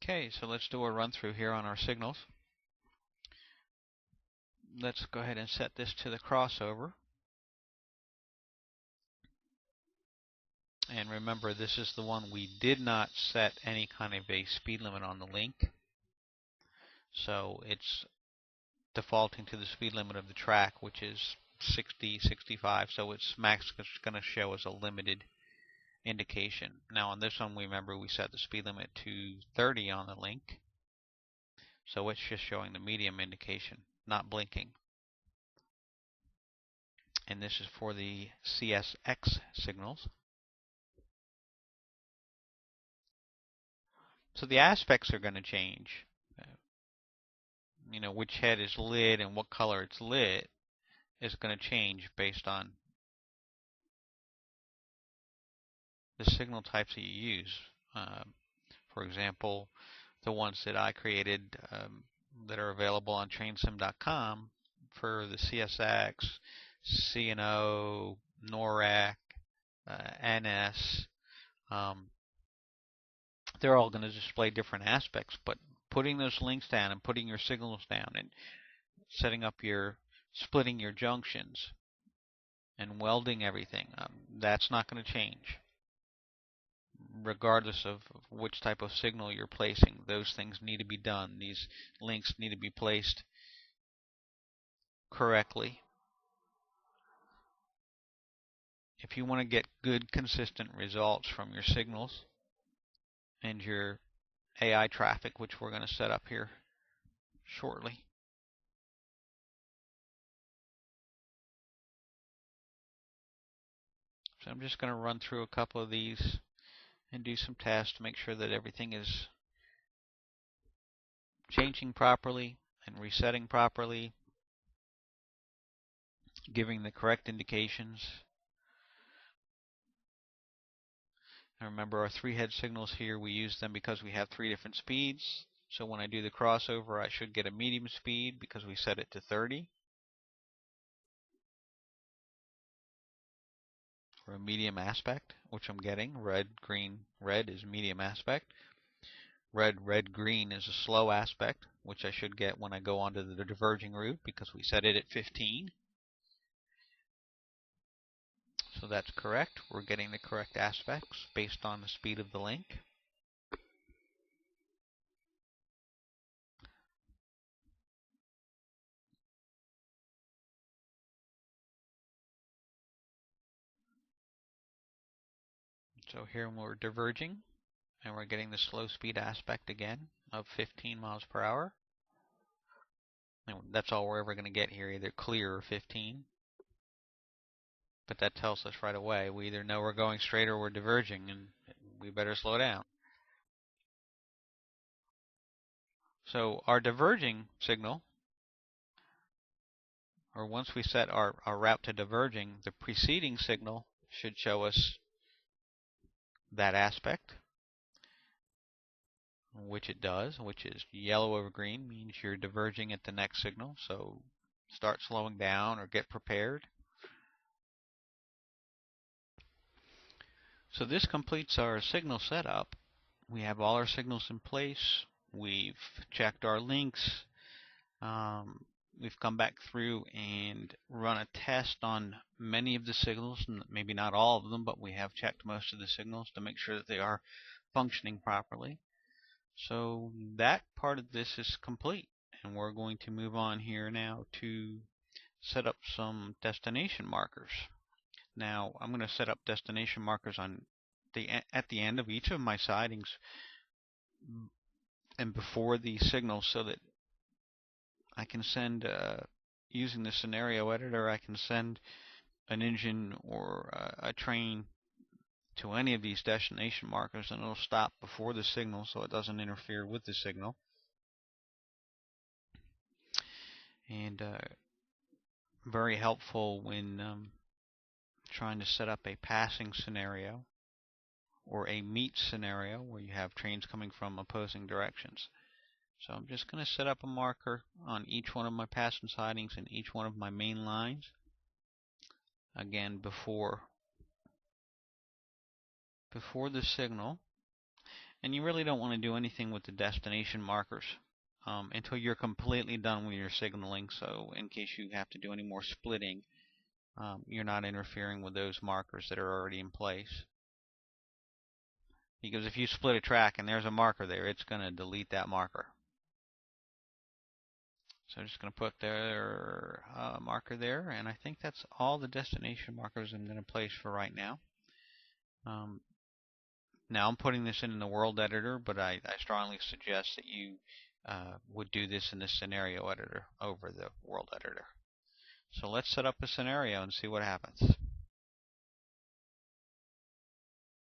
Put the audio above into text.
Okay, so let's do a run through here on our signals. Let's go ahead and set this to the crossover. And remember, this is the one we did not set any kind of a speed limit on the link. So it's defaulting to the speed limit of the track, which is 60, 65. So it's max is going to show as a limited indication. Now on this one, remember we set the speed limit to 30 on the link. So it's just showing the medium indication, not blinking. And this is for the CSX signals. So the aspects are going to change. You know, which head is lit and what color it's lit is going to change based on the signal types that you use. For example, the ones that I created that are available on trainsim.com for the CSX, CNO, NORAC, NS, they're all going to display different aspects, but putting those links down and putting your signals down and setting up splitting your junctions and welding everything, that's not going to change. Regardless of which type of signal you're placing, those things need to be done. These links need to be placed correctly. If you want to get good, consistent results from your signals and your AI traffic, which we're going to set up here shortly. So I'm just going to run through a couple of these and do some tests to make sure that everything is changing properly and resetting properly, giving the correct indications. And remember our 3-head signals here, we use them because we have 3 different speeds. So when I do the crossover, I should get a medium speed because we set it to 30. For a medium aspect, which I'm getting. Red, green, red is medium aspect. Red, red, green is a slow aspect, which I should get when I go onto the diverging route because we set it at 15. So that's correct. We're getting the correct aspects based on the speed of the link. So here we're diverging, and we're getting the slow speed aspect again of 15 miles per hour. And that's all we're ever going to get here, either clear or 15. But that tells us right away, we either know we're going straight or we're diverging, and we better slow down. So our diverging signal, or once we set our route to diverging, the preceding signal should show us that aspect, which it does, which is yellow over green means you're diverging at the next signal, so start slowing down or get prepared. So this completes our signal setup. We have all our signals in place. We've checked our links. We've come back through and run a test on many of the signals, maybe not all of them, but we have checked most of the signals to make sure that they are functioning properly. So that part of this is complete, and we're going to move on here now to set up some destination markers. Now I'm going to set up destination markers at the end of each of my sidings and before the signals, so that I can send, using the scenario editor, I can send an engine or a train to any of these destination markers, and it'll stop before the signal so it doesn't interfere with the signal. And very helpful when trying to set up a passing scenario or a meet scenario where you have trains coming from opposing directions. So I'm just going to set up a marker on each one of my passing sidings and each one of my main lines. Again, before the signal. And you really don't want to do anything with the destination markers until you're completely done with your signaling. So in case you have to do any more splitting, you're not interfering with those markers that are already in place. Because if you split a track and there's a marker there, it's going to delete that marker. So I'm just going to put their marker there, and I think that's all the destination markers I'm going to place for right now. Now I'm putting this in the world editor, but I strongly suggest that you would do this in the scenario editor over the world editor. So let's set up a scenario and see what happens.